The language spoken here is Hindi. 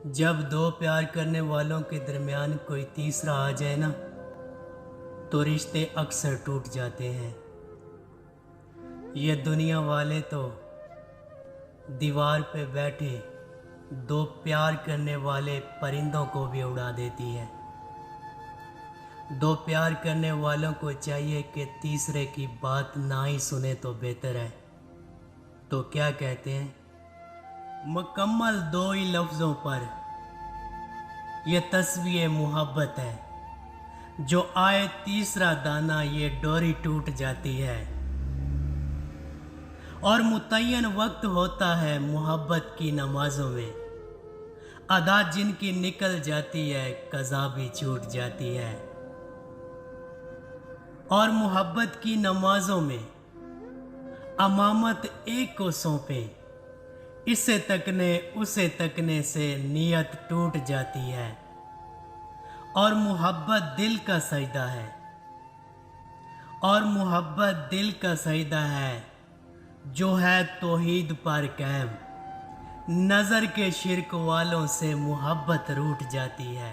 जब दो प्यार करने वालों के दरमियान कोई तीसरा आ जाए ना, तो रिश्ते अक्सर टूट जाते हैं। ये दुनिया वाले तो दीवार पे बैठे दो प्यार करने वाले परिंदों को भी उड़ा देती है। दो प्यार करने वालों को चाहिए कि तीसरे की बात ना ही सुने तो बेहतर है। तो क्या कहते हैं, मुकम्मल दो ही लफ्ज़ों पर ये तस्वीर मोहब्बत है। जो आए तीसरा दाना ये डोरी टूट जाती है। और मुतय्यन वक्त होता है मोहब्बत की नमाजों में, अदा जिनकी निकल जाती है कज़ा भी छूट जाती है। और मोहब्बत की नमाजों में अमामत एक को सौंपे, इसे तकने उसे तकने से नीयत टूट जाती है। और मोहब्बत दिल का सजदा है, और मोहब्बत दिल का सजदा है जो है तौहीद पर कायम। नज़र के शिरक वालों से मोहब्बत रूठ जाती है।